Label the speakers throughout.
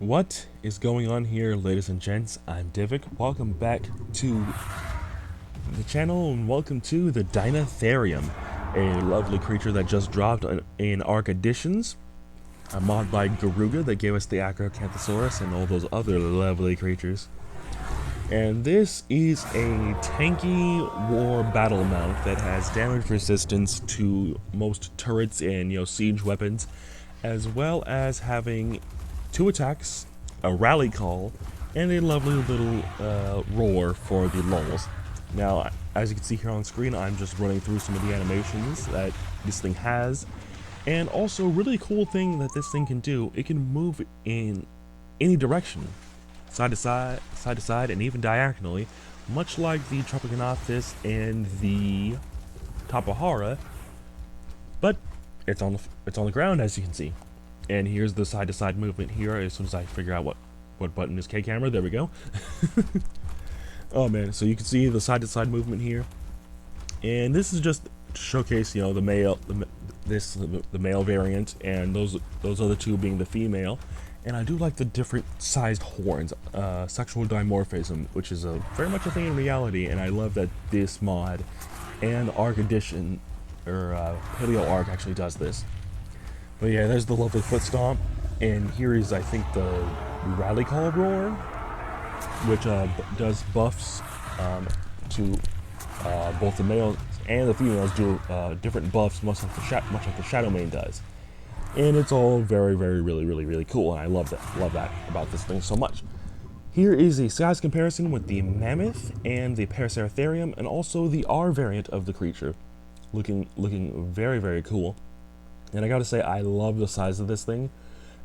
Speaker 1: What is going on here, ladies and gents? I'm Divik. Welcome back to the channel and welcome to the Deinotherium, a lovely creature that just dropped in Arc Editions, a mod by Garuga that gave us the Acrocanthosaurus and all those other lovely creatures. And this is a tanky war battle mount that has damage resistance to most turrets and siege weapons, as well as having 2 attacks, a rally call, and a lovely little roar for the lulls. Now, as you can see here on screen, I'm just running through some of the animations that this thing has, and also really cool thing that this thing can do, it can move in any direction, side to side, and even diagonally, much like the Tropicognathus and the Tapahara, but it's on the ground, as you can see. And here's the side-to-side movement here. As soon as I figure out what button is K-camera, there we go. Oh man, so you can see the side-to-side movement here. And this is just to showcase, the male variant, and those other two being the female. And I do like the different sized horns, sexual dimorphism, which is very much a thing in reality. And I love that this mod and Arc Edition, or Paleo Arc, actually does this. But yeah, there's the lovely foot stomp, and here is, I think, the rally call roar, which does buffs to both the males and the females. Do different buffs, much like the Shadow Mane does, and it's all very, really cool, and I love that about this thing so much. Here is a size comparison with the Mammoth and the Deinotherium, and also the R variant of the creature, looking very cool. And I gotta say, I love the size of this thing.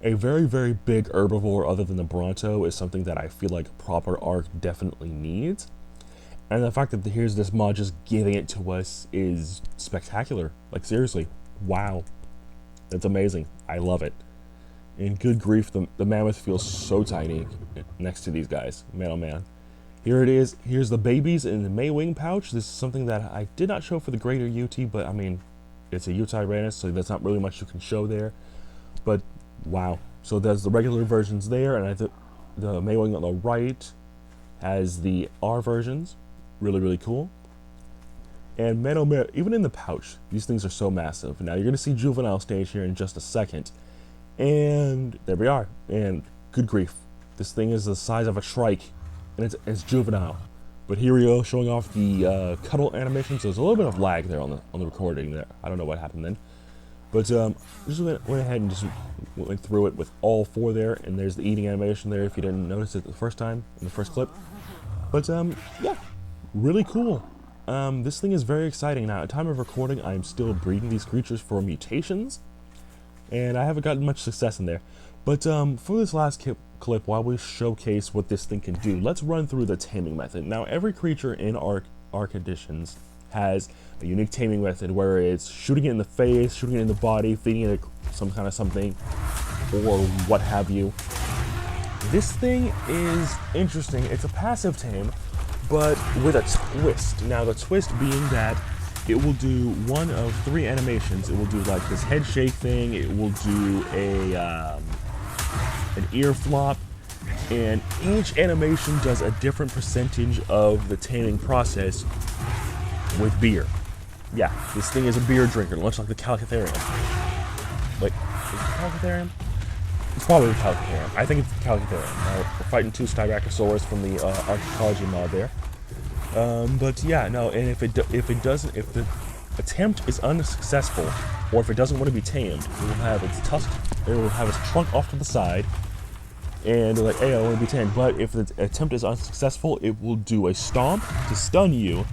Speaker 1: A very big herbivore other than the Bronto is something that I feel like proper Arc definitely needs. And the fact that here's this mod just giving it to us is spectacular. Like, seriously, wow. That's amazing. I love it. And good grief, the Mammoth feels so tiny next to these guys. Man, oh man. Here it is. Here's the babies in the May Wing pouch. This is something that I did not show for the greater UT, but I mean, it's a Tyrannus, so there's not really much you can show there. But wow. So there's the regular versions there, and I think the Maywing on the right has the R versions. Really cool. And man, oh man, even in the pouch, these things are so massive. Now you're gonna see juvenile stage here in just a second. And there we are. And good grief. This thing is the size of a Shrike, and it's juvenile. But here we go, showing off the Cuddle Animation. So there's a little bit of lag there on the recording there. I don't know what happened then. But just went ahead and just went through it with all 4 there. And there's the eating animation there if you didn't notice it the first time in the first clip. But yeah, really cool. This thing is very exciting. Now, at time of recording, I'm still breeding these creatures for mutations, and I haven't gotten much success in there. But for this last clip, while we showcase what this thing can do, let's run through the taming method. Now, every creature in Arc Editions has a unique taming method where it's shooting it in the face, shooting it in the body, feeding it some kind of something, or what have you. This thing is interesting. It's a passive tame, but with a twist. Now, the twist being that it will do one of 3 animations. It will do like this head shake thing. It will do an ear flop, and each animation does a different percentage of the taming process with beer. Yeah, this thing is a beer drinker, much like the Deinotherium. Wait, is it the Deinotherium? It's probably the Deinotherium. I think it's the Deinotherium. We're fighting 2 Styracosaurus from the Archaeology mod there. But yeah, no, and if the attempt is unsuccessful, or if it doesn't want to be tamed, it will have its tusk, it will have its trunk off to the side, and like, hey, I want to be tamed. But if the attempt is unsuccessful, it will do a stomp to stun you,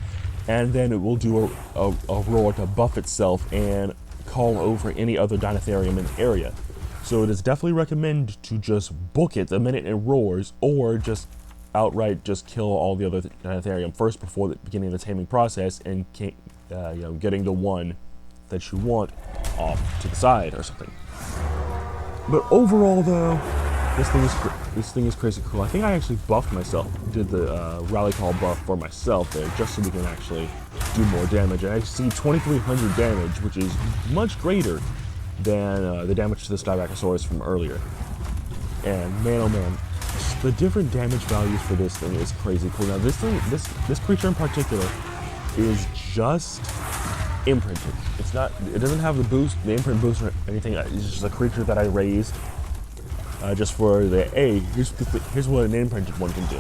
Speaker 1: and then it will do a roar to buff itself and call over any other Deinotherium in the area. So it is definitely recommended to just book it the minute it roars, or just outright just kill all the other Deinotherium first before beginning the taming process, and getting the one that you want off to the side or something. But overall, though, this thing is crazy cool. I think I actually buffed myself, did the rally call buff for myself there, just so we can actually do more damage. And I see 2,300 damage, which is much greater than the damage to the Styracosaurus from earlier. And man, oh man, the different damage values for this thing is crazy cool. Now this thing, this creature in particular, is just imprinted. It's not. It doesn't have the boost, the imprint boost or anything. It's just a creature that I raised just for the here's what an imprinted one can do.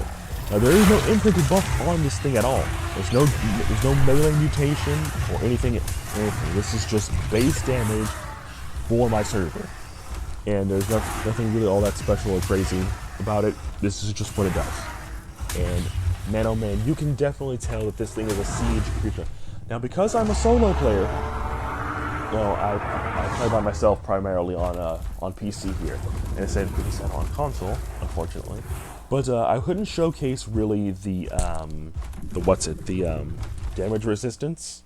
Speaker 1: Now there is no imprinted buff on this thing at all. There's no melee mutation or anything. This is just base damage for my server, and there's nothing really all that special or crazy about it. This is just what it does. And man, oh man, you can definitely tell that this thing is a siege creature. Now, because I'm a solo player, you know, I play by myself primarily on PC here, and it's on console, unfortunately. But I couldn't showcase really the damage resistance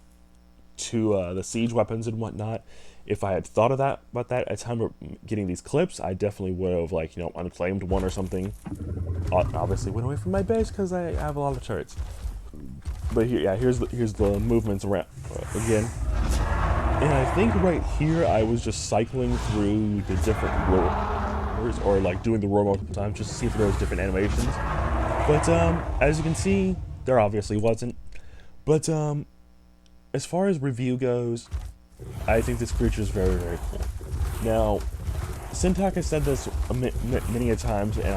Speaker 1: to the siege weapons and whatnot. If I had thought of about that at the time of getting these clips, I definitely would have, like, you know, unclaimed one or something. Obviously went away from my base because I have a lot of turrets. But here, yeah, here's the movements around again. And I think right here I was just cycling through the different roars, or like doing the roar multiple times just to see if there was different animations. But as you can see, there obviously wasn't. But as far as review goes, I think this creature is very, very cool. Now, Syntax has said this many a times, and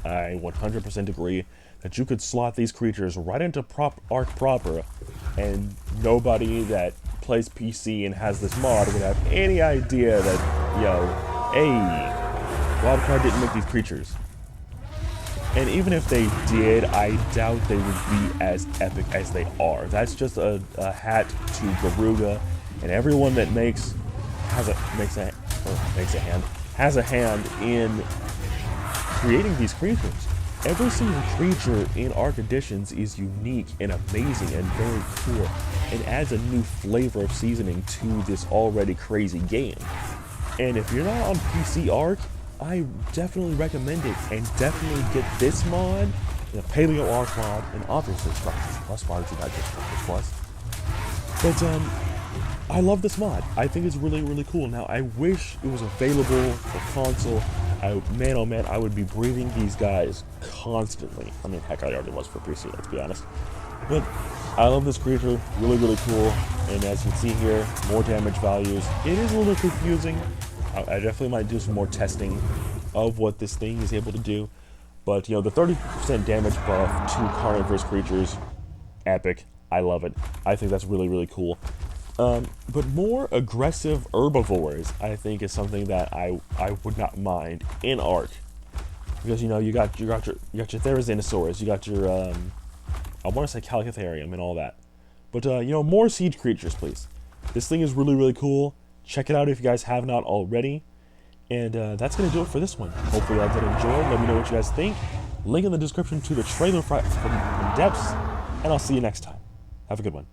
Speaker 1: I 100% agree that you could slot these creatures right into Arc proper, and nobody that plays PC and has this mod would have any idea that, yo, hey, Wildcard didn't make these creatures. And even if they did, I doubt they would be as epic as they are. That's just a hat to Garuga, and everyone that has a hand in creating these creatures. Every single creature in Arc Editions is unique and amazing and very cool, and adds a new flavor of seasoning to this already crazy game. And if you're not on PC Arc, I definitely recommend it, and definitely get this mod, the Paleo Arc mod, and obviously Structures Plus mod, not just Structures Plus. But I love this mod. I think it's really, really cool. Now, I wish it was available for console. Man, oh man, I would be breeding these guys constantly. I mean, heck, I already was for PC, let's be honest. But I love this creature, really, really cool. And as you can see here, more damage values. It is a little confusing. I definitely might do some more testing of what this thing is able to do. But, you know, the 30% damage buff to carnivorous creatures, epic. I love it. I think that's really, really cool. But more aggressive herbivores, I think, is something that I would not mind in Arc, because, you know, you got your Therizinosaurus, you got your I want to say Deinotherium and all that. But you know, more siege creatures, please. This thing is really, really cool. Check it out if you guys have not already. And that's gonna do it for this one. Hopefully, you guys did enjoy. Let me know what you guys think. Link in the description to the trailer from Depths, and I'll see you next time. Have a good one.